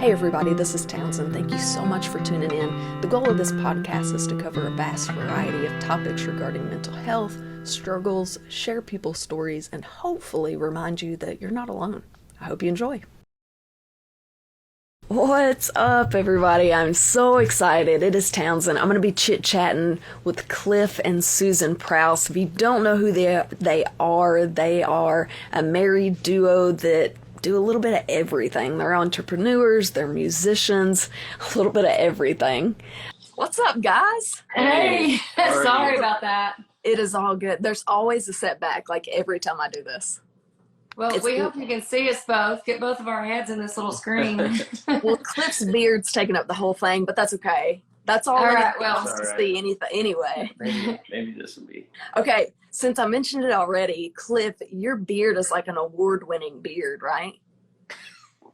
Hey everybody, this is Townsend. Thank you so much for tuning in. The goal of this podcast is to cover a vast variety of topics regarding mental health, struggles, share people's stories, and hopefully remind you that you're not alone. I hope you enjoy. What's up, everybody? I'm so excited. It is Townsend. I'm going to be chit-chatting with Clif and Susan Prowse. If you don't know who they are a married duo that do a little bit of everything. They're entrepreneurs, they're musicians, a little bit of everything. What's up, guys? Hey, sorry about that. It is all good. There's always a setback, like every time I do this. Well, we hope you can see us both. Get both of our heads in this little screen. Well, Cliff's beard's taking up the whole thing, but that's okay. That's all right. Well, to see anything anyway. Maybe this will be. Okay, since I mentioned it already, Cliff, your beard is like an award-winning beard, right?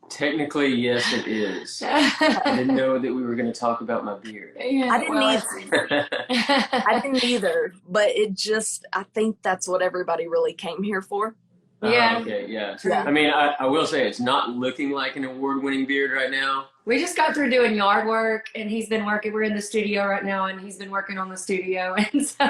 Technically, yes, it is. I didn't know that we were going to talk about my beard. Yeah, I didn't either. I didn't either, but I think that's what everybody really came here for. Yeah. Okay, yeah. I mean, I will say it's not looking like an award-winning beard right now. We just got through doing yard work, and he's been working. We're in the studio right now, and he's been working on the studio. And so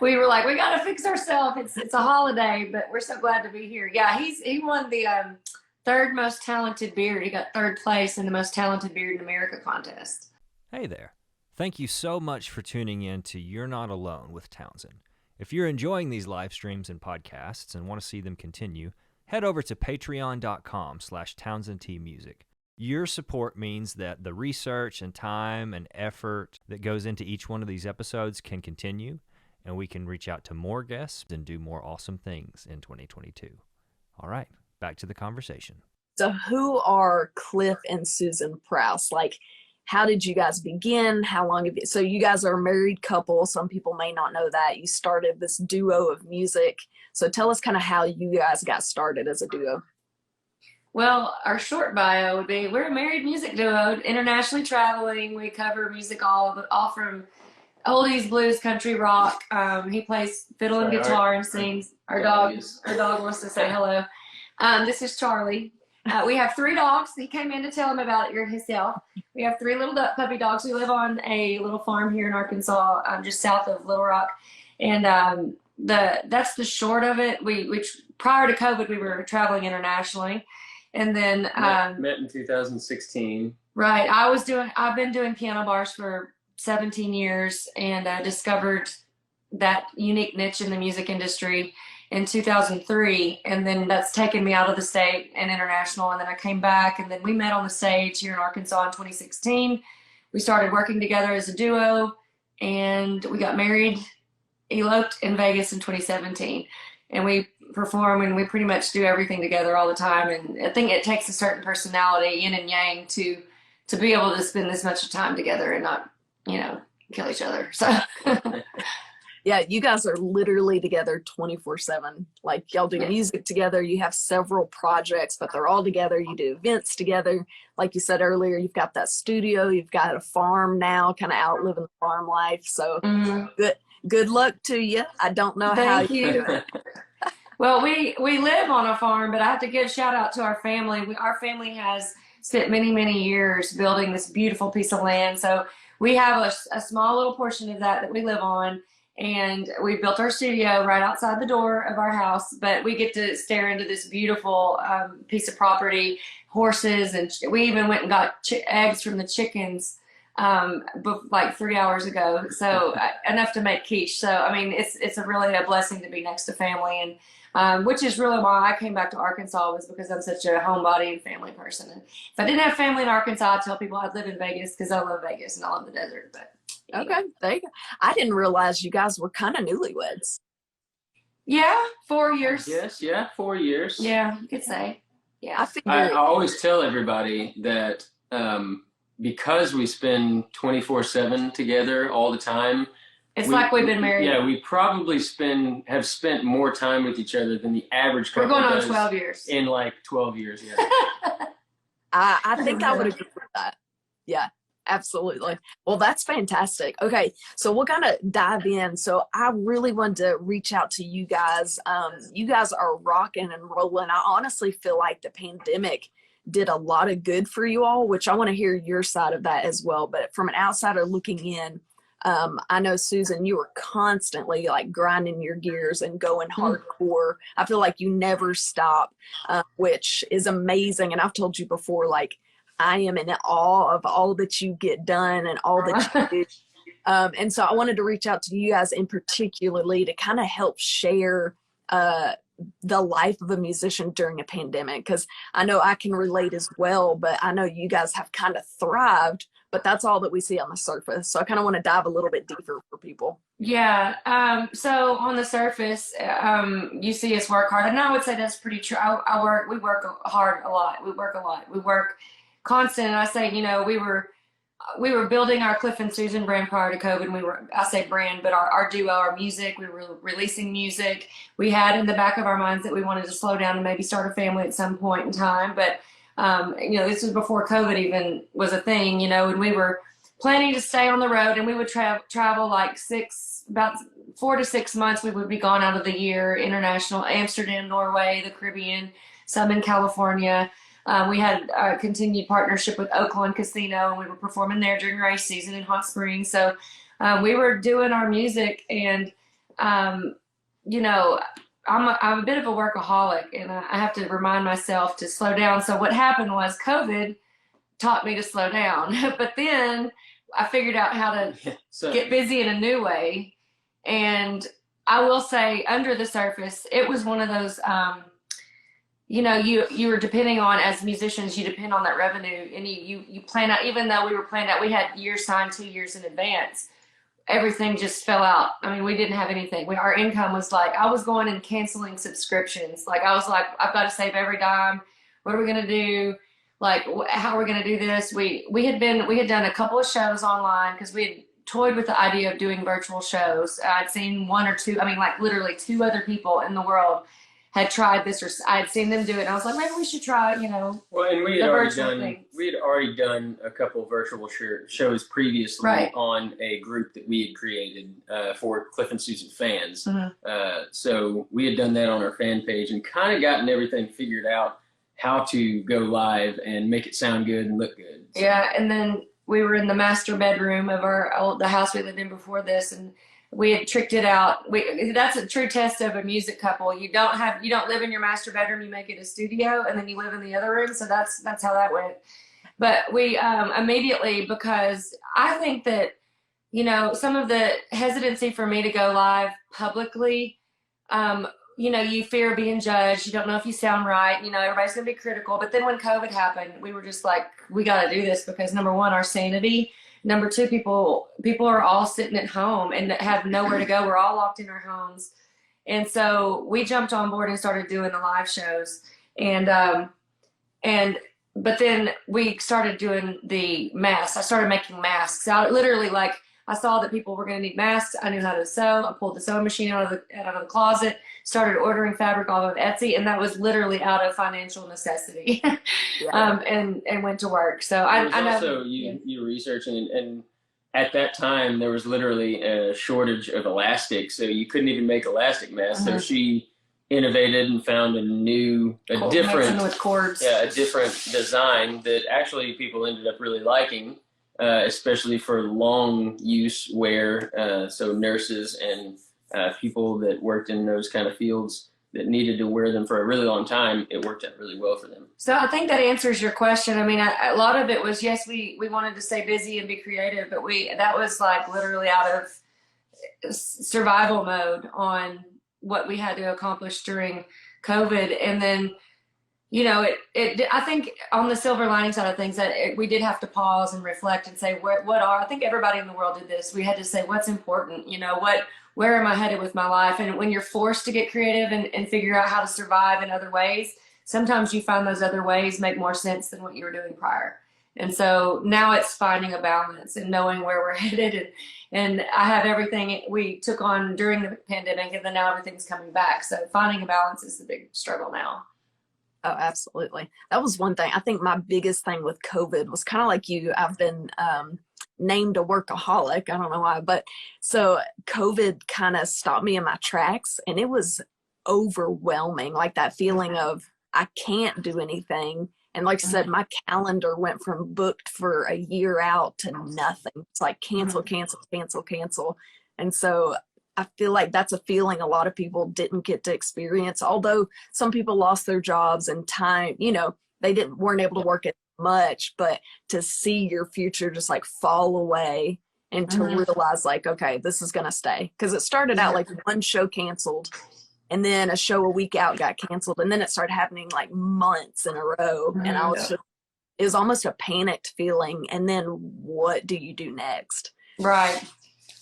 we were like, we got to fix ourselves. It's a holiday, but we're so glad to be here. Yeah, he won the third most talented beard. He got third place in the most talented beard in America contest. Hey there. Thank you so much for tuning in to You're Not Alone with Townsend. If you're enjoying these live streams and podcasts and want to see them continue, head over to patreon.com/TownsendTmusic. Your support means that the research and time and effort that goes into each one of these episodes can continue, and we can reach out to more guests and do more awesome things in 2022. All right, back to the conversation. So who are Clif and Susan Prowse? Like, how did you guys begin? How long have you? So you guys are a married couple. Some people may not know that. You started this duo of music. So tell us kind of how you guys got started as a duo. Well, our short bio would be, we're a married music duo, internationally traveling. We cover music all from oldies, blues, country, rock. He plays fiddle and guitar and sings. Our dog wants to say hello. This is Charlie. We have 3 dogs. He came in to tell him about it himself. We have 3 little puppy dogs. We live on a little farm here in Arkansas, just south of Little Rock. And that's the short of it. Which prior to COVID, we were traveling internationally. And then met in 2016. Right. I've been doing piano bars for 17 years and discovered that unique niche in the music industry in 2003, and then that's taken me out of the state and international, and then I came back, and then we met on the stage here in Arkansas in 2016. We started working together as a duo, and we got married, eloped in Vegas in 2017, and we perform, and we pretty much do everything together all the time, and I think it takes a certain personality, yin and yang, to be able to spend this much time together and not, kill each other. So yeah, you guys are literally together 24/7. Like, y'all do music together. You have several projects, but they're all together. You do events together. Like you said earlier, you've got that studio. You've got a farm now, kind of outliving the farm life. So good luck to you. I don't know how you do it. Well, we live on a farm, but I have to give a shout out to our family. Our family has spent many, many years building this beautiful piece of land. So we have a small little portion of that we live on. And we built our studio right outside the door of our house, but we get to stare into this beautiful piece of property, horses, and we even went and got eggs from the chickens like 3 hours ago. So enough to make quiche. So, I mean, it's really a blessing to be next to family, and which is really why I came back to Arkansas, was because I'm such a homebody and family person. And if I didn't have family in Arkansas, I'd tell people I'd live in Vegas, because I love Vegas and I love the desert. But okay, there you go. I didn't realize you guys were kind of newlyweds. Yeah, 4 years. Yes, yeah, 4 years. Yeah, you could say. Yeah. I always tell everybody that because we spend 24/7 together all the time, it's like we've been married. Yeah, we probably have spent more time with each other than the average couple. We're going on does 12 years. In like 12 years, yeah. I think I would agree with that. Yeah. Absolutely. Well, that's fantastic. Okay, so we're gonna dive in. So I really wanted to reach out to you guys. You guys are rocking and rolling. I honestly feel like the pandemic did a lot of good for you all, which I want to hear your side of that as well. But from an outsider looking in, I know, Susan, you were constantly like grinding your gears and going hardcore. I feel like you never stop, which is amazing. And I've told you before, like, I am in awe of all that you get done and all that you do. And so I wanted to reach out to you guys in particularly to kind of help share the life of a musician during a pandemic, because I know I can relate as well, but I know you guys have kind of thrived, but that's all that we see on the surface. So I kind of want to dive a little bit deeper for people. Yeah. So on the surface, you see us work hard, and I would say that's pretty true. We work hard a lot. We work constant. And I say, we were building our Clif and Susan brand prior to COVID. I say brand, but our duo, our music, we were releasing music. We had in the back of our minds that we wanted to slow down and maybe start a family at some point in time. But, this was before COVID even was a thing, and we were planning to stay on the road, and we would travel like about 4 to 6 months. We would be gone out of the year, international, Amsterdam, Norway, the Caribbean, some in California. We had a continued partnership with Oakland Casino, and we were performing there during race season in Hot Springs. So we were doing our music, and I'm a bit of a workaholic, and I have to remind myself to slow down. So what happened was COVID taught me to slow down, but then I figured out how to get busy in a new way. And I will say, under the surface, it was one of those. You were depending on, as musicians, you depend on that revenue, and you plan out. Even though we were planned out, we had years signed 2 years in advance. Everything just fell out. I mean, we didn't have anything. Our income was like, I was going and canceling subscriptions. Like, I was like, I've got to save every dime. What are we gonna do? Like, how are we gonna do this? We had done a couple of shows online because we had toyed with the idea of doing virtual shows. I'd seen one or two. I mean, like literally 2 other people in the world had tried this, or I had seen them do it, and I was like, maybe we should try, Well, and we had already done a couple virtual shows previously on a group that we had created for Clif and Susan fans. So we had done that on our fan page and kind of gotten everything figured out, how to go live and make it sound good and look good. So. Yeah, and then we were in the master bedroom of the house we lived in before this, and we had tricked it out. That's a true test of a music couple. You don't live in your master bedroom. You make it a studio, and then you live in the other room. So that's how that went. But we immediately, because I think that some of the hesitancy for me to go live publicly, you fear being judged. You don't know if you sound right. Everybody's gonna be critical. But then when COVID happened, we were just like, we got to do this because, number one, our sanity. Number two, people are all sitting at home and have nowhere to go. We're all locked in our homes. And so we jumped on board and started doing the live shows. But then we started doing the masks. I started making masks. I saw that people were going to need masks. I knew how to sew. I pulled the sewing machine out of the closet, started ordering fabric off of Etsy, and that was literally out of financial necessity. And went to work. So I know. Also, you were researching, and at that time there was literally a shortage of elastic, so you couldn't even make elastic masks. So she innovated and found a different design that actually people ended up really liking. Especially for long use wear, so nurses and people that worked in those kind of fields that needed to wear them for a really long time, it worked out really well for them. So I think that answers your question. I mean, a lot of it was, yes, we wanted to stay busy and be creative, but that was like literally out of survival mode on what we had to accomplish during COVID. And then I think on the silver lining side of things that we did have to pause and reflect and say, I think everybody in the world did this. We had to say, what's important? Where am I headed with my life? And when you're forced to get creative and figure out how to survive in other ways, sometimes you find those other ways make more sense than what you were doing prior. And so now it's finding a balance and knowing where we're headed. And I have everything we took on during the pandemic, and then now everything's coming back. So finding a balance is the big struggle now. Oh, absolutely. That was one thing. I think my biggest thing with COVID was kind of like you. I've been named a workaholic. I don't know why, but so COVID kind of stopped me in my tracks, and it was overwhelming. Like that feeling of I can't do anything. And like I said, my calendar went from booked for a year out to nothing. It's like cancel, cancel, cancel, cancel. And so I feel like that's a feeling a lot of people didn't get to experience, although some people lost their jobs and time, you know, they weren't able to work as much, but to see your future just like fall away and to realize like, okay, this is going to stay. Because it started out like one show canceled, and then a show a week out got canceled, and then it started happening like months in a row. And I was just, it was almost a panicked feeling. And then what do you do next? Right.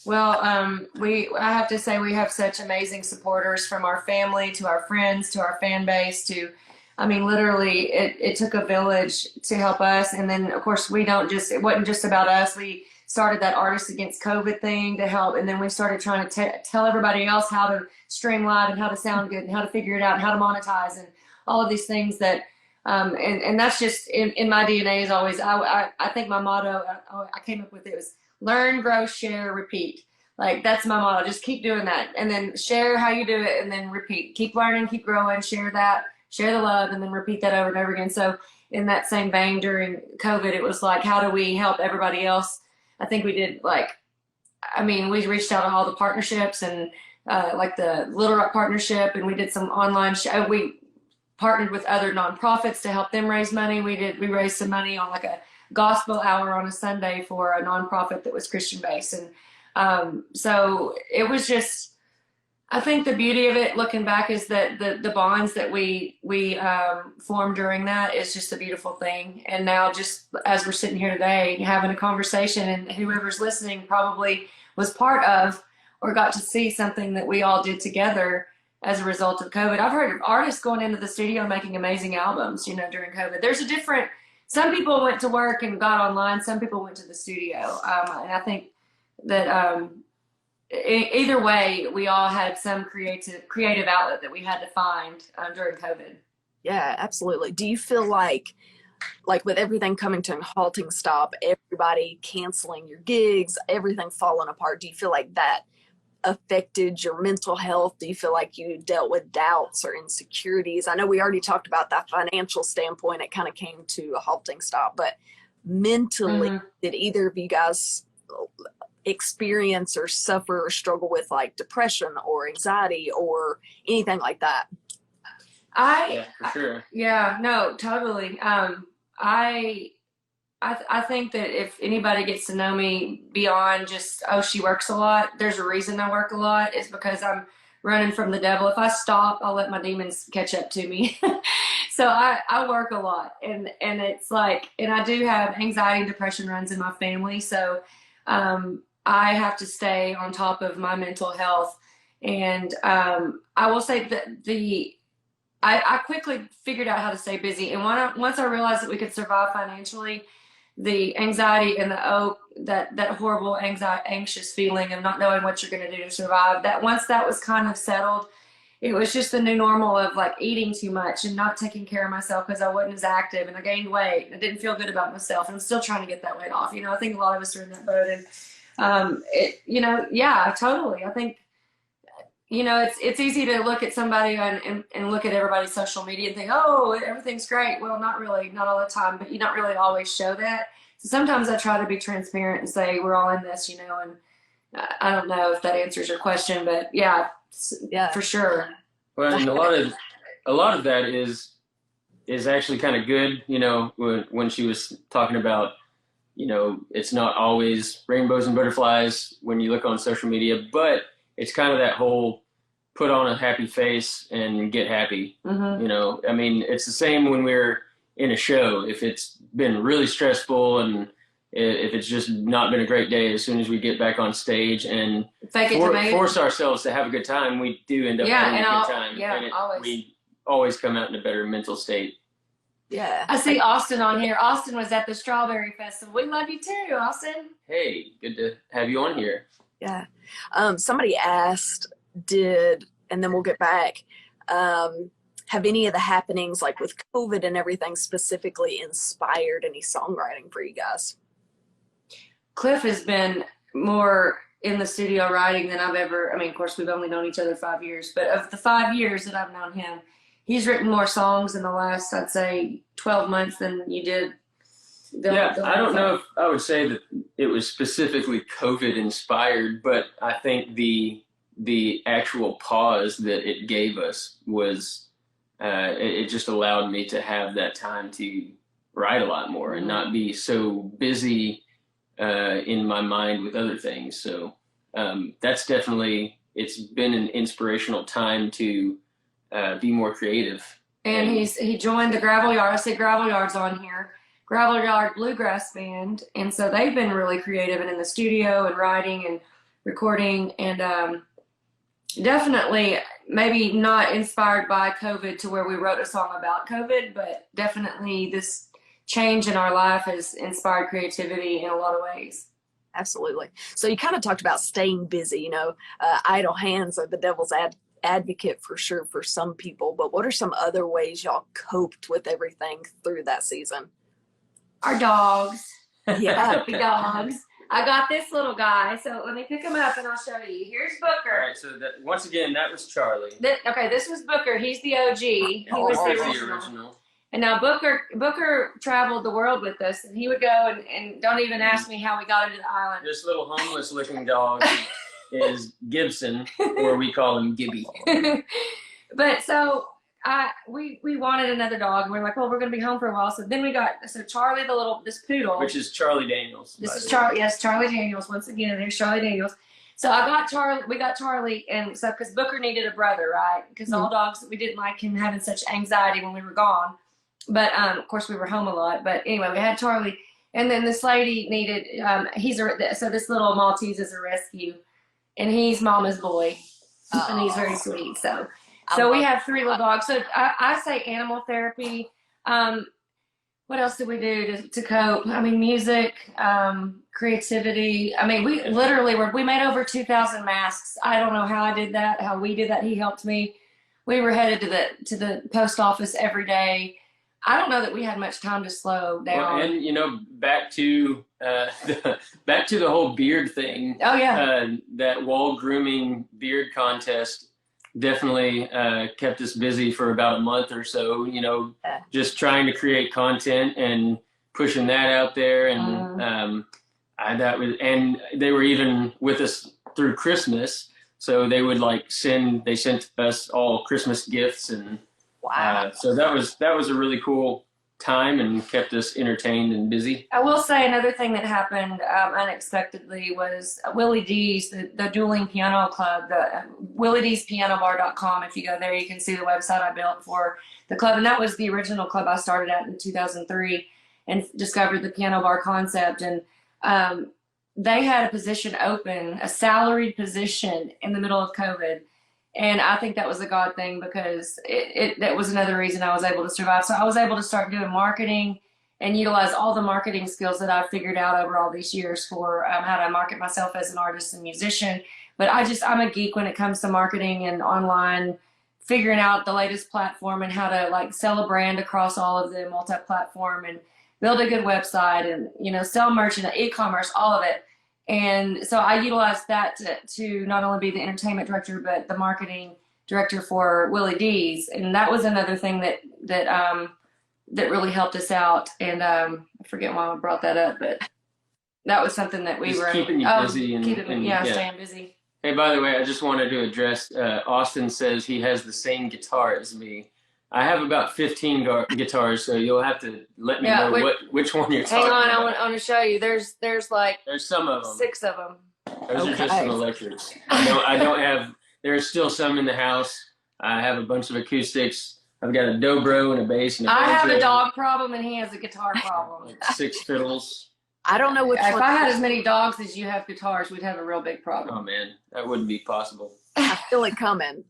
Well, I have to say we have such amazing supporters, from our family to our friends to our fan base to, I mean, literally it took a village to help us. And then of course it wasn't just about us. We started that Artists Against COVID thing to help. And then we started trying to tell everybody else how to stream live and how to sound good and how to figure it out and how to monetize and all of these things that, and that's just in my DNA is always, I think my motto, I came up with it was learn, grow, share, repeat. Like that's my motto. Just keep doing that. And then share how you do it and then repeat. Keep learning, keep growing, share that, share the love, and then repeat that over and over again. So in that same vein during COVID, it was like, how do we help everybody else? I think we did we reached out to all the partnerships and like the Little Rock partnership, and we did some online we partnered with other nonprofits to help them raise money. We raised some money on like a gospel hour on a Sunday for a nonprofit that was Christian based. And so it was just, I think the beauty of it looking back is that the bonds that we formed during that is just a beautiful thing. And now just as we're sitting here today having a conversation, and whoever's listening probably was part of or got to see something that we all did together as a result of COVID. I've heard of artists going into the studio making amazing albums, you know, during COVID. There's some people went to work and got online. Some people went to the studio. And I think that either way, we all had some creative outlet that we had to find during COVID. Yeah, absolutely. Do you feel like with everything coming to a halting stop, everybody canceling your gigs, everything falling apart, do you feel like that affected your mental health? Do you feel like you dealt with doubts or insecurities? I know we already talked about that financial standpoint. It kind of came to a halting stop, but mentally, did either of you guys experience or suffer or struggle with like depression or anxiety or anything like that? Yeah, for sure. Yeah, no, totally. I think that if anybody gets to know me beyond just, oh, she works a lot, there's a reason I work a lot. It's because I'm running from the devil. If I stop, I'll let my demons catch up to me. So I work a lot, and it's like, and I do have anxiety and depression runs in my family. So I have to stay on top of my mental health. And I will say that I quickly figured out how to stay busy. And once I realized that we could survive financially, the anxiety and that horrible anxious feeling of not knowing what you're going to do to survive, that once that was kind of settled, it was just the new normal of like eating too much and not taking care of myself because I wasn't as active, and I gained weight and I didn't feel good about myself, and I'm still trying to get that weight off. You know, I think a lot of us are in that boat, and yeah, totally. I think, you know, it's easy to look at somebody and look at everybody's social media and think, oh, everything's great. Well, not really, not all the time, but you don't really always show that. So sometimes I try to be transparent and say we're all in this, you know, and I don't know if that answers your question, but yeah, for sure. Well, and a lot of that is actually kind of good, you know, when she was talking about, you know, it's not always rainbows and butterflies when you look on social media, but it's kind of that whole put on a happy face and get happy. You know, I mean, it's the same when we're in a show. If it's been really stressful and if it's just not been a great day, as soon as we get back on stage and force ourselves to have a good time, we do end up having a good time. Yeah, always. We always come out in a better mental state. Yeah. I see Austin on here. Austin was at the Strawberry Festival. We love you too, Austin. Hey, good to have you on here. Yeah. Somebody asked, and then we'll get back, have any of the happenings like with COVID and everything specifically inspired any songwriting for you guys? Clif has been more in the studio writing than I've ever, I mean, of course, we've only known each other 5 years, but of the 5 years that I've known him, he's written more songs in the last, I'd say, 12 months than you did. I don't know if I would say that it was specifically COVID inspired, but I think the actual pause that it gave us was it just allowed me to have that time to write a lot more and not be so busy in my mind with other things. So that's definitely, it's been an inspirational time to be more creative. And he joined the Gravel Yard. I say Gravel Yard's on here. Gravel Yard Bluegrass Band. And so they've been really creative and in the studio and writing and recording, and definitely maybe not inspired by COVID to where we wrote a song about COVID, but definitely this change in our life has inspired creativity in a lot of ways. Absolutely. So you kind of talked about staying busy, you know, idle hands are the devil's advocate for sure for some people, but what are some other ways y'all coped with everything through that season? Our dogs. Yeah. Puppy dogs. I got this little guy, so let me pick him up and I'll show you. Here's Booker. All right, so once again, that was Charlie. This was Booker. He's the OG. He was the original. And now Booker traveled the world with us, and he would go and don't even ask me how we got into the island. This little homeless looking dog is Gibson, or we call him Gibby. But so we wanted another dog, and we're like, well, we're going to be home for a while. So then we got Charlie, this poodle, which is Charlie Daniels. This is Charlie. Yes, Charlie Daniels. Once again, there's Charlie Daniels. So we got Charlie, and so because Booker needed a brother, right? Because all dogs, we didn't like him having such anxiety when we were gone. But of course we were home a lot. But anyway, we had Charlie, and then this lady needed. So this little Maltese is a rescue, and he's Mama's boy, and he's very sweet. So we have 3 little dogs. So I say animal therapy. What else did we do to cope? I mean, music, creativity. I mean, we literally we made over 2,000 masks. I don't know how I did that, how we did that. He helped me. We were headed to the post office every day. I don't know that we had much time to slow down. Well, and back to the whole beard thing. Oh yeah. That wall grooming beard contest definitely kept us busy for about a month or so. Just trying to create content and pushing that out there, and and they were even with us through Christmas. So they would they sent us all Christmas gifts, and wow. So that was a really cool time and kept us entertained and busy. I will say another thing that happened unexpectedly was Willie D's, the dueling piano club, the WillieD'sPianoBar.com. If you go there, you can see the website I built for the club. And that was the original club I started at in 2003 and discovered the piano bar concept. And they had a position open, a salaried position in the middle of COVID. And I think that was a God thing, because that was another reason I was able to survive. So I was able to start doing marketing and utilize all the marketing skills that I've figured out over all these years for how to market myself as an artist and musician. But I'm a geek when it comes to marketing and online, figuring out the latest platform and how to sell a brand across all of the multi-platform and build a good website and, sell merch and e-commerce, all of it. And so I utilized that to not only be the entertainment director, but the marketing director for Willie D's. And that was another thing that really helped us out. And I forget why I brought that up, but that was something that we were keeping you busy and staying busy. Hey, by the way, I just wanted to address, Austin says he has the same guitar as me. I have about 15 guitars, so you'll have to let me know which one you're talking about. Hang on, I want to show you. There's some of them. 6 of them. Those are just some electrics. I don't have. There's still some in the house. I have a bunch of acoustics. I've got a dobro and a bass and a banjo. I have a dog problem, and he has a guitar problem. 6 fiddles. I don't know which one. If I had as many dogs as you have guitars, we'd have a real big problem. Oh man, that wouldn't be possible. I feel it coming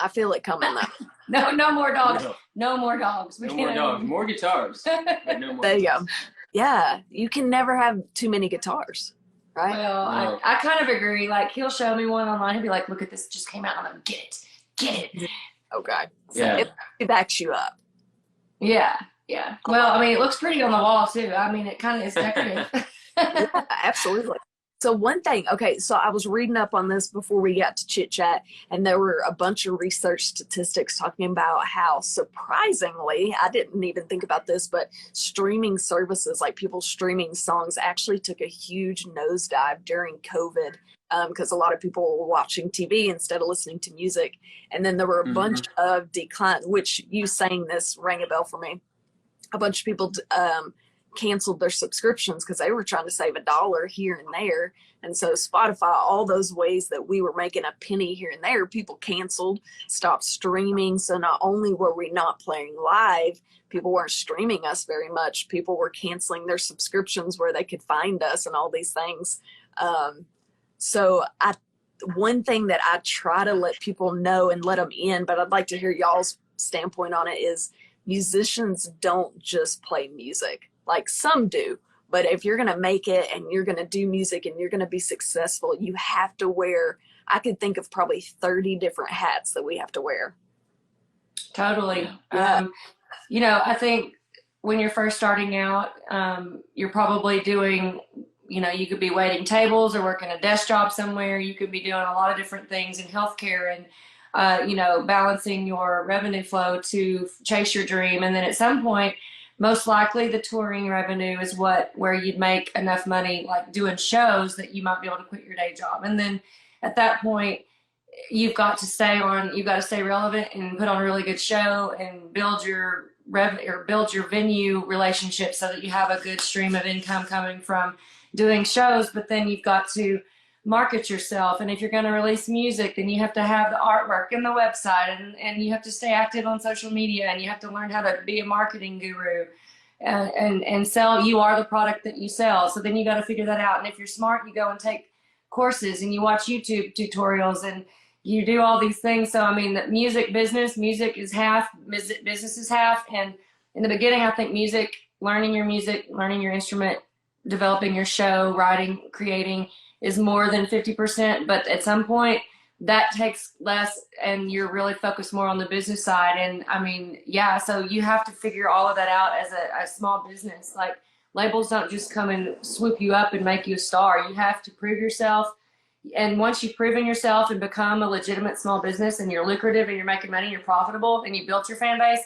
though. No more dogs. No more dogs. No more dogs. More guitars. But no more there you go. Yeah, you can never have too many guitars, right? Well, No. I kind of agree. He'll show me one online. He'll be like, "Look at this, just came out." I'm like, "Get it." Okay. So Yeah. it backs you up. Yeah. Well, I mean, it looks pretty on the wall too. I mean, it kind of is decorative. Yeah, absolutely. So one thing, okay, so I was reading up on this before we got to chit chat, and there were a bunch of research statistics talking about how surprisingly, I didn't even think about this, but streaming services, like people streaming songs, actually took a huge nosedive during COVID, because a lot of people were watching TV instead of listening to music. And then there were a bunch of decline, which you saying this rang a bell for me. A bunch of people canceled their subscriptions because they were trying to save $1 here and there. And so Spotify, all those ways that we were making a penny here and there, people canceled, stopped streaming. So not only were we not playing live, people weren't streaming us very much. People were canceling their subscriptions where they could find us and all these things. So one thing that I try to let people know and let them in, but I'd like to hear y'all's standpoint on it, is musicians don't just play music. Like some do, but if you're going to make it and you're going to do music and you're going to be successful, you have to wear, I could think of probably 30 different hats that we have to wear. Totally. Yeah. I think when you're first starting out, you're probably doing, you could be waiting tables or working a desk job somewhere. You could be doing a lot of different things in healthcare and, balancing your revenue flow to chase your dream. And then at some point, most likely the touring revenue is where you'd make enough money, like doing shows, that you might be able to quit your day job. And then at that point, you've got to stay relevant and put on a really good show and build your venue relationship so that you have a good stream of income coming from doing shows. But then you've got to market yourself. And if you're going to release music, then you have to have the artwork and the website, and you have to stay active on social media, and you have to learn how to be a marketing guru and sell. You are the product that you sell. So then you got to figure that out. And if you're smart, you go and take courses and you watch YouTube tutorials and you do all these things. So, I mean, the music is half, business is half. And in the beginning, I think learning your instrument, developing your show, writing, creating is more than 50%. But at some point that takes less and you're really focused more on the business side. And I mean, yeah, so you have to figure all of that out as a small business. Like, labels don't just come and swoop you up and make you a star. You have to prove yourself. And once you've proven yourself and become a legitimate small business and you're lucrative and you're making money, you're profitable, and you built your fan base,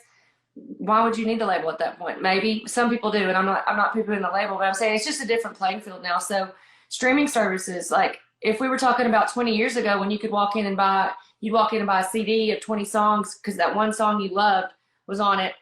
why would you need a label at that point? Maybe some people do, and I'm not people in the label, but I'm saying it's just a different playing field now. So streaming services, like if we were talking about 20 years ago when you could walk in and buy a CD of 20 songs because that one song you loved was on it,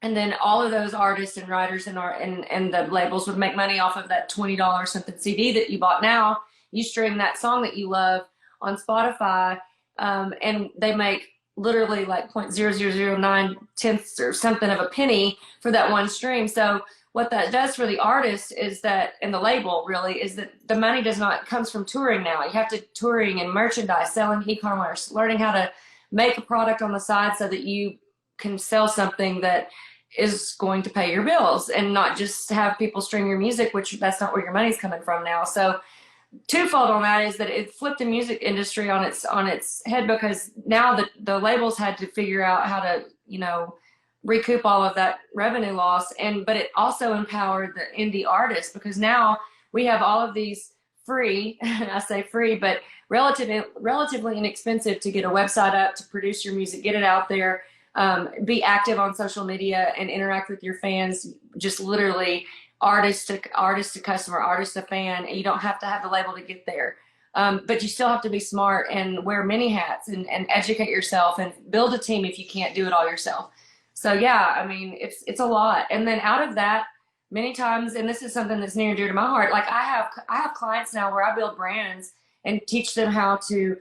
and then all of those artists and writers and the labels would make money off of that $20 something CD that you bought. Now you stream that song that you love on Spotify, and they make literally like 0.0009 tenths or something of a penny for that one stream. So what that does for the artist is that, and the label really, is that the money comes from touring now. You have to touring and merchandise, selling e-commerce, learning how to make a product on the side so that you can sell something that is going to pay your bills and not just have people stream your music, which that's not where your money's coming from now. So twofold on that is that it flipped the music industry on its head, because now the labels had to figure out how to, recoup all of that revenue loss. But it also empowered the indie artists, because now we have all of these free, I say free, but relatively inexpensive to get a website up, to produce your music, get it out there, be active on social media and interact with your fans, just literally artist to customer, artist to fan. And you don't have to have the label to get there. But you still have to be smart and wear many hats and educate yourself and build a team if you can't do it all yourself. So yeah, I mean, it's a lot. And then out of that, many times, and this is something that's near and dear to my heart, like I have clients now where I build brands and teach them how to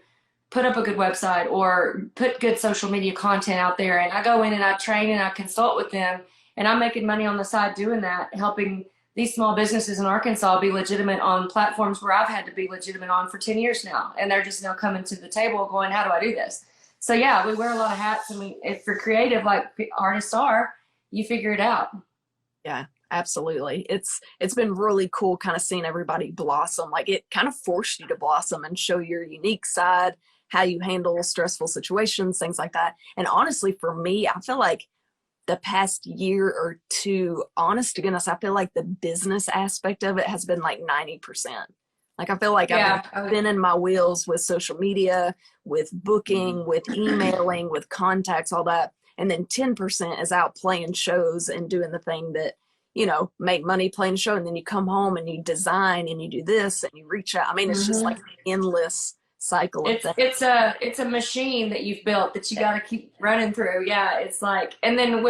put up a good website or put good social media content out there. And I go in and I train and I consult with them, and I'm making money on the side doing that, helping these small businesses in Arkansas be legitimate on platforms where I've had to be legitimate on for 10 years now. And they're just now coming to the table going, how do I do this? So yeah, we wear a lot of hats, and if you're creative like artists are, you figure it out. Yeah, absolutely. It's been really cool kind of seeing everybody blossom. Like, it kind of forced you to blossom and show your unique side, how you handle stressful situations, things like that. And honestly, for me, I feel like the past year or two, honest to goodness, I feel like the business aspect of it has been like 90%. Like I feel like I've been spinning my wheels with social media, with booking, with emailing, with contacts, all that. And then 10% is out playing shows and doing the thing that, you know, make money playing a show. And then you come home and you design and you do this and you reach out. I mean, it's just like an endless cycle of things. It's a machine that you've built that you got to keep running through. Yeah. It's like, and then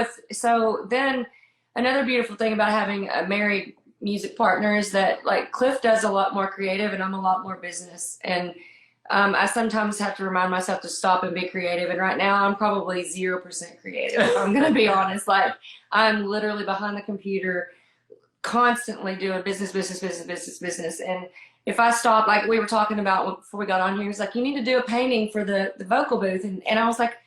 then another beautiful thing about having a married music partner is that like Clif does a lot more creative and I'm a lot more business. And I sometimes have to remind myself to stop and be creative. And right now I'm probably 0% creative. If I'm going to be honest. Like I'm literally behind the computer constantly doing business. And if I stop, like we were talking about before we got on here, he was like, you need to do a painting for the vocal booth. And I was like,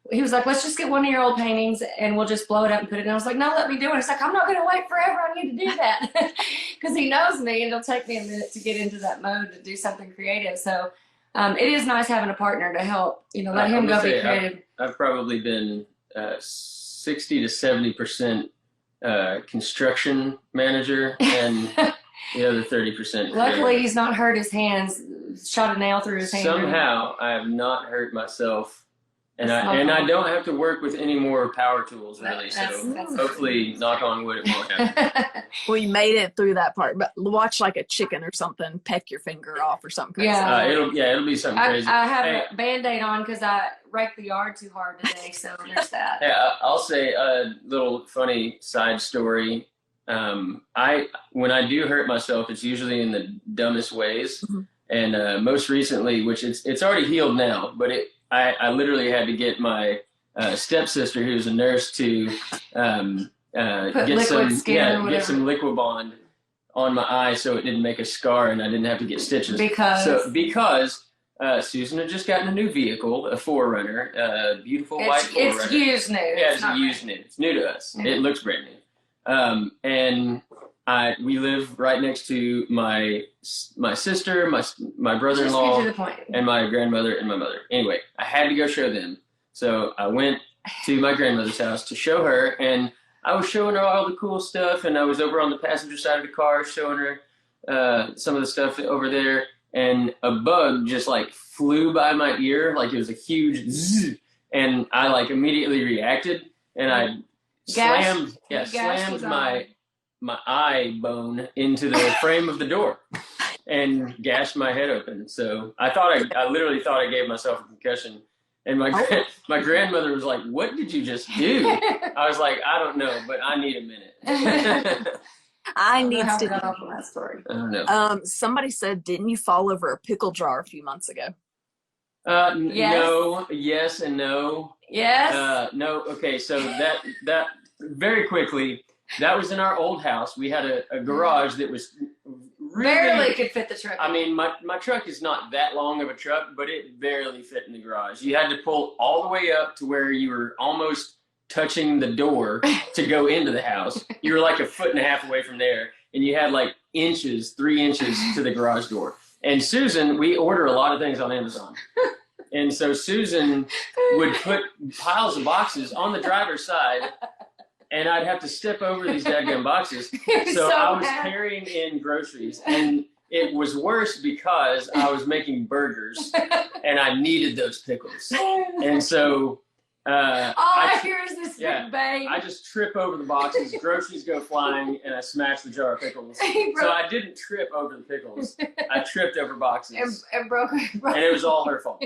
he was like, let's just get one of your old paintings and we'll just blow it up and put it in. I was like, no, let me do it. It's like, I'm not going to wait forever. I need to do that. Because he knows me and it'll take me a minute to get into that mode to do something creative. So it is nice having a partner to help, you know, let him go be creative. I've probably been 60 to 70% construction manager and the other 30%. Luckily, he's not hurt his hands, shot a nail through his hand. Somehow, I have not hurt myself. And I don't have to work with any more power tools, really. That's hopefully, knock on wood, it won't happen. Well, you made it through that part, but watch like a chicken or something, peck your finger off or something crazy. Yeah, it'll be something crazy. I have a Band-Aid on because I raked the yard too hard today, so there's that. Yeah, I'll say a little funny side story. When I do hurt myself, it's usually in the dumbest ways. Mm-hmm. And most recently, which it's already healed now, but I literally had to get my stepsister, who's a nurse, to get some Liquid Bond on my eye so it didn't make a scar and I didn't have to get stitches. Because Susan had just gotten a new vehicle, a 4Runner, a beautiful white 4Runner. It's used new. Yeah, it's used new. It's new to us. Mm-hmm. It looks brand new. And we live right next to my sister, my brother-in-law, and my grandmother and my mother. Anyway, I had to go show them. So I went to my grandmother's house to show her, and I was showing her all the cool stuff, and I was over on the passenger side of the car showing her some of the stuff over there, and a bug just like flew by my ear like it was a huge zzz, and I like immediately reacted, and I slammed my eye bone into the frame of the door and gashed my head open. So I literally thought I gave myself a concussion. And my grandmother was like, "What did you just do?" I was like, "I don't know, but I need a minute." I need to get off on that story. I don't know. Somebody said, didn't you fall over a pickle jar a few months ago? Yes. No, yes and no. Yes. No. Okay. So that very quickly, that was in our old house. We had a garage that was really, barely could fit the truck. I mean, my truck is not that long of a truck, but it barely fit in the garage. You had to pull all the way up to where you were almost touching the door to go into the house. You were like 1.5 feet away from there, and you had like 3 inches to the garage door. And Susan, we order a lot of things on Amazon. And so Susan would put piles of boxes on the driver's side, and I'd have to step over these daggone boxes. So I was carrying in groceries, and it was worse because I was making burgers, and I needed those pickles. And so I hear is this big bang. I just trip over the boxes, groceries go flying, and I smash the jar of pickles. So I didn't trip over the pickles. I tripped over boxes. And broke. And it was all her fault.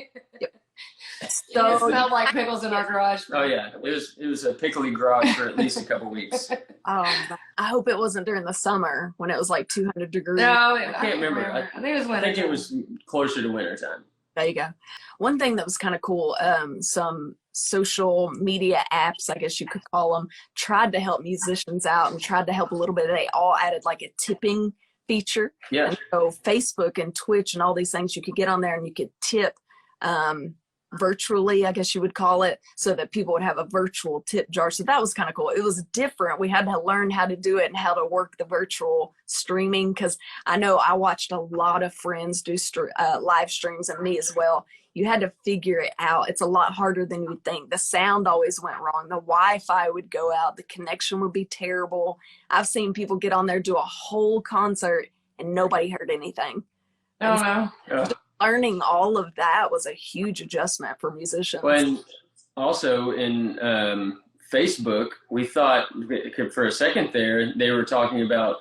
So it smelled like pickles in our garage. Oh yeah, it was a pickly garage for at least a couple weeks. I hope it wasn't during the summer when it was like 200 degrees. No, I can't remember. I think it was winter. I think it was closer to winter time. There you go. One thing that was kind of cool, some social media apps, I guess you could call them, tried to help musicians out and tried to help a little bit. They all added like a tipping feature. Yeah. And so Facebook and Twitch and all these things, you could get on there and you could tip virtually, I guess you would call it, so that people would have a virtual tip jar. So that was kind of cool. It was different. We had to learn how to do it and how to work the virtual streaming, because I know I watched a lot of friends do live streams, and me as well. You had to figure it out. It's a lot harder than you would think. The sound always went wrong. The Wi-Fi would go out. The connection would be terrible. I've seen people get on there, do a whole concert, and nobody heard anything. I don't know. Yeah. Learning all of that was a huge adjustment for musicians. When also in Facebook, we thought for a second there they were talking about,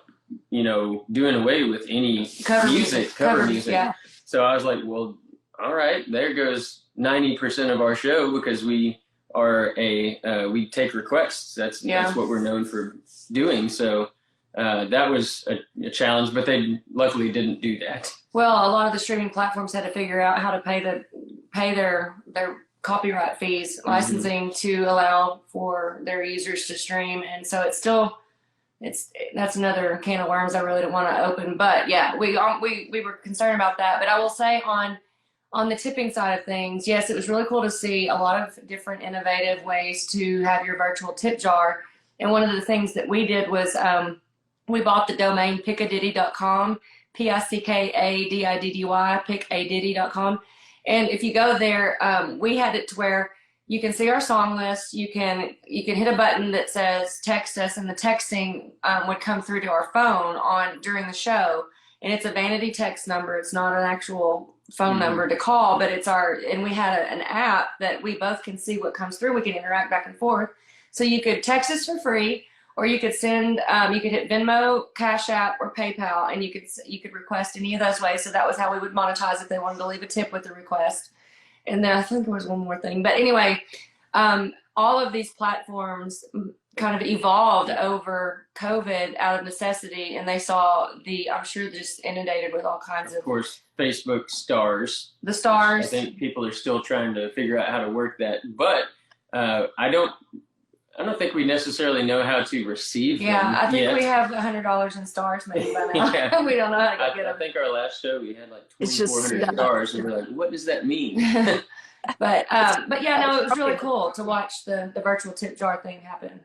doing away with any cover music. Yeah. So I was like, well, all right, there goes 90% of our show, because we are we take requests. That's what we're known for doing. So that was a challenge, but they luckily didn't do that. Well, a lot of the streaming platforms had to figure out how to pay their copyright fees, licensing to allow for their users to stream, and so that's another can of worms I really don't want to open. But yeah, we were concerned about that. But I will say on the tipping side of things, yes, it was really cool to see a lot of different innovative ways to have your virtual tip jar. And one of the things that we did was we bought the domain pickadiddy.com, Pickadiddy, pickadiddy.com. And if you go there, we had it to where you can see our song list. You can hit a button that says text us, and the texting would come through to our phone during the show. And it's a vanity text number. It's not an actual phone number to call, but and we had an app that we both can see what comes through. We can interact back and forth. So you could text us for free, or you could send, you could hit Venmo, Cash App, or PayPal, and you could request any of those ways. So that was how we would monetize if they wanted to leave a tip with the request. And then I think there was one more thing. But anyway, all of these platforms kind of evolved over COVID out of necessity, and they saw I'm sure just inundated with all kinds of course, Facebook stars. The stars. I think people are still trying to figure out how to work that, but I don't think we necessarily know how to receive them. Yeah, I think yet. we have $100 in stars maybe by now. Yeah. We don't know how to get them. I think our last show we had like 2,400 stars, and we're like, what does that mean? But yeah, no, it was really cool to watch the virtual tip jar thing happen.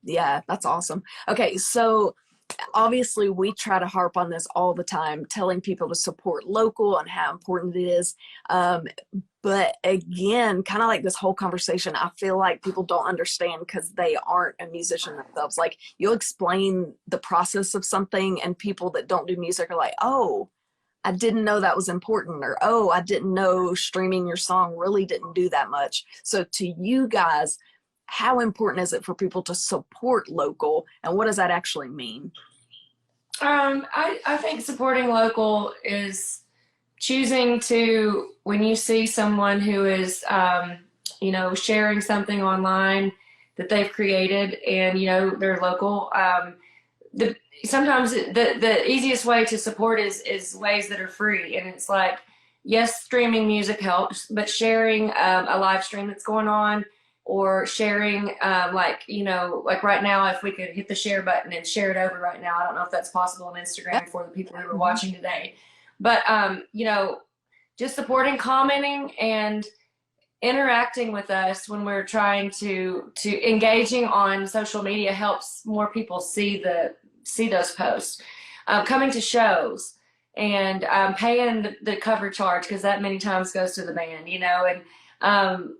Yeah, that's awesome. Okay, so obviously we try to harp on this all the time, telling people to support local and how important it is. But again, kind of like this whole conversation, I feel like people don't understand because they aren't a musician themselves. Like, you'll explain the process of something, and people that don't do music are like, oh, I didn't know that was important, or, oh, I didn't know streaming your song really didn't do that much. So to you guys, how important is it for people to support local, and what does that actually mean? I think supporting local is choosing to, when you see someone who is, sharing something online that they've created and, they're local, sometimes the easiest way to support is ways that are free. And it's like, yes, streaming music helps, but sharing a live stream that's going on, or sharing like right now, if we could hit the share button and share it over right now. I don't know if that's possible on Instagram for the people who are watching today, but just supporting, commenting, and interacting with us when we're trying to engaging on social media helps more people see those posts. Coming to shows and paying the cover charge, because that many times goes to the band, and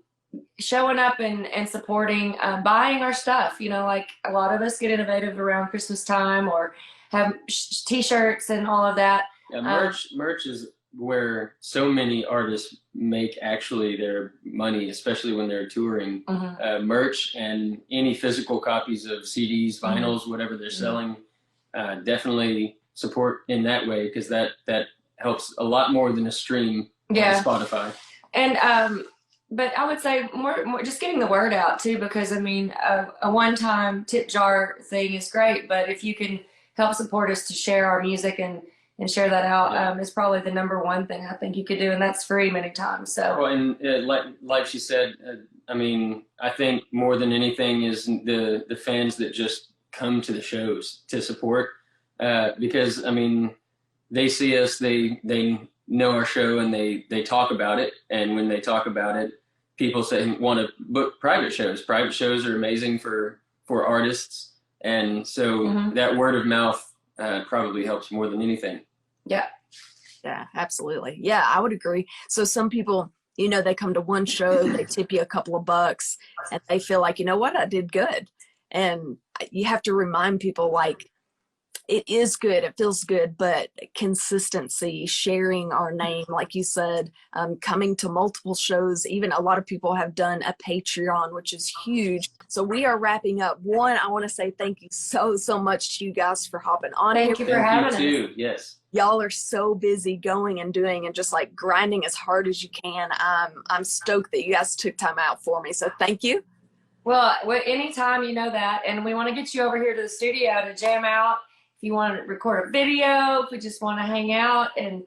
showing up and supporting, buying our stuff. Like a lot of us get innovative around Christmas time, or have t-shirts and all of that. Yeah, merch is where so many artists make actually their money, especially when they're touring. Merch and any physical copies of CDs, vinyls, whatever they're selling, definitely support in that way, because that helps a lot more than a stream on Spotify. And but I would say more just getting the word out too, because I mean, a one-time tip jar thing is great, but if you can help support us to share our music and share that out, is probably the number one thing I think you could do, and that's free many times. So, well, and like she said, I mean, I think more than anything is the fans that just come to the shows to support, because I mean, they see us, they know our show, and they talk about it, and when they talk about it, people want to book private shows. Private shows are amazing for artists, and so that word of mouth probably helps more than anything. Yeah, absolutely. Yeah, I would agree. So some people, they come to one show, they tip you a couple of bucks, and they feel like, you know what, I did good. And you have to remind people, like, It is good. It feels good, but consistency, sharing our name, like you said, coming to multiple shows. Even a lot of people have done a Patreon, which is huge. So we are wrapping up. One, I want to say thank you so much to you guys for hopping on. Thank you for having us. Too. Yes. Y'all are so busy going and doing and just like grinding as hard as you can. I'm stoked that you guys took time out for me. So thank you. Well, anytime, you know that. And we want to get you over here to the studio to jam out. If you want to record a video, if we just want to hang out and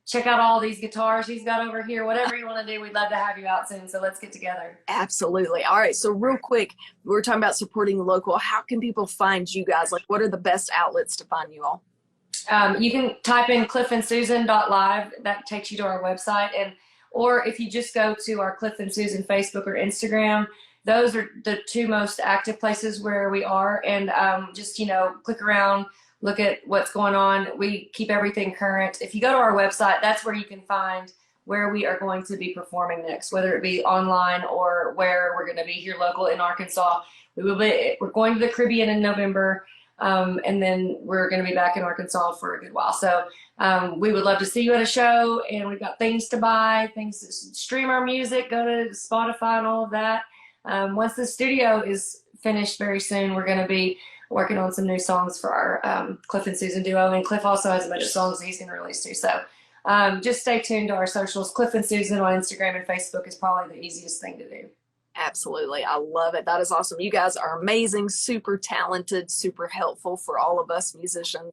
check out all these guitars he's got over here, whatever you want to do, we'd love to have you out soon. So let's get together. Absolutely. All right. So real quick, we were talking about supporting local. How can people find you guys? Like, what are the best outlets to find you all? You can type in clifandsusan.live. That takes you to our website. Or if you just go to our Clif and Susan Facebook or Instagram, those are the two most active places where we are. And just, click around, look at what's going on. We keep everything current. If you go to our website, that's where you can find where we are going to be performing next, whether it be online or where we're going to be here local in Arkansas. We're going to the Caribbean in November, and then we're going to be back in Arkansas for a good while. So we would love to see you at a show, and we've got things to buy, things to stream our music, go to Spotify and all of that. Once the studio is finished very soon, we're going to be working on some new songs for our Clif and Susan duo, and Clif also has a bunch of songs that he's going to release too. So just stay tuned to our socials. Clif and Susan on Instagram and Facebook is probably the easiest thing to do. Absolutely. I love it. That is awesome. You guys are amazing, super talented, super helpful for all of us musicians.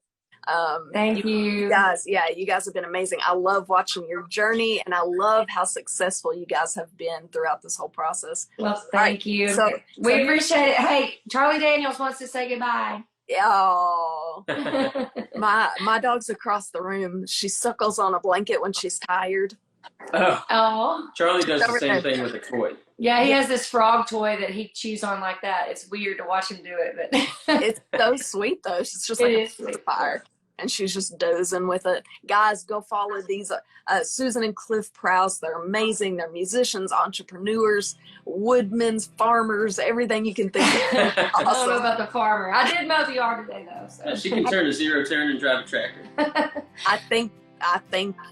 Thank you guys. Yeah, you guys have been amazing. I love watching your journey, and I love how successful you guys have been throughout this whole process. Well, thank you. So we appreciate it. Hey, Charlie Daniels wants to say goodbye. Oh, my dog's across the room. She suckles on a blanket when she's tired. Oh. Charlie does the same thing with a toy. Yeah, he has this frog toy that he chews on like that. It's weird to watch him do it, but it's so sweet though. It's just like a fire. And she's just dozing with it. Guys, go follow these Susan and Clif Prowse. They're amazing. They're musicians, entrepreneurs, woodmen, farmers, everything you can think of. Awesome. I don't know about the farmer. I did mow the yard today, though. So. She can turn a zero turn and drive a tractor. I think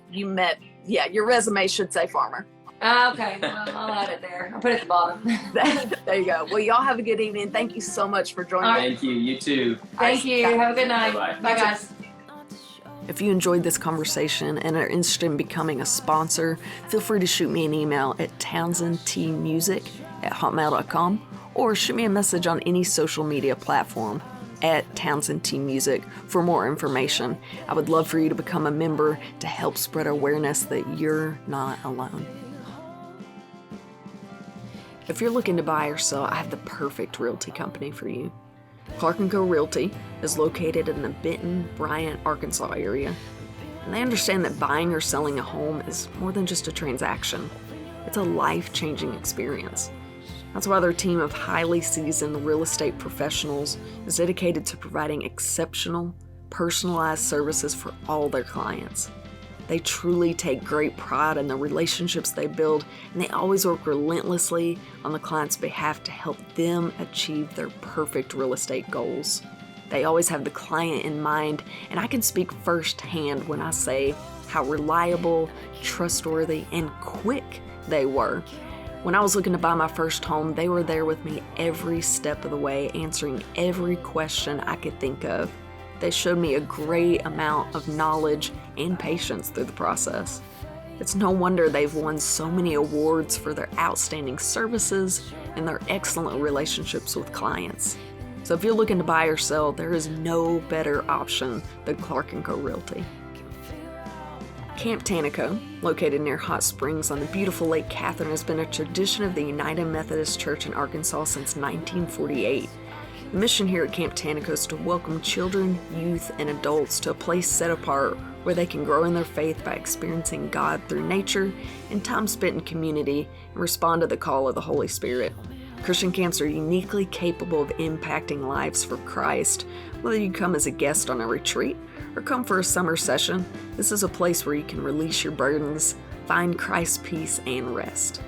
you met. Yeah, your resume should say farmer. Okay, well, I'll add it there. I'll put it at the bottom. There you go. Well, y'all have a good evening. Thank you so much for joining me. Thank you. You too. Thank you. Have a good night. Bye-bye. Bye, guys. If you enjoyed this conversation and are interested in becoming a sponsor, feel free to shoot me an email at townsendtmusic@hotmail.com or shoot me a message on any social media platform at Townsendtmusic for more information. I would love for you to become a member to help spread awareness that you're not alone. If you're looking to buy or sell, I have the perfect realty company for you. Clark & Co. Realty is located in the Benton, Bryant, Arkansas area. And they understand that buying or selling a home is more than just a transaction. It's a life-changing experience. That's why their team of highly seasoned real estate professionals is dedicated to providing exceptional, personalized services for all their clients. They truly take great pride in the relationships they build, and they always work relentlessly on the client's behalf to help them achieve their perfect real estate goals. They always have the client in mind, and I can speak firsthand when I say how reliable, trustworthy, and quick they were. When I was looking to buy my first home, they were there with me every step of the way, answering every question I could think of. They showed me a great amount of knowledge and patience through the process. It's no wonder they've won so many awards for their outstanding services and their excellent relationships with clients. So if you're looking to buy or sell, there is no better option than Clark & Co. Realty. Camp Tanaco, located near Hot Springs on the beautiful Lake Catherine, has been a tradition of the United Methodist Church in Arkansas since 1948. The mission here at Camp Tanaco is to welcome children, youth, and adults to a place set apart where they can grow in their faith by experiencing God through nature and time spent in community and respond to the call of the Holy Spirit. Christian camps are uniquely capable of impacting lives for Christ. Whether you come as a guest on a retreat or come for a summer session, this is a place where you can release your burdens, find Christ's peace, and rest.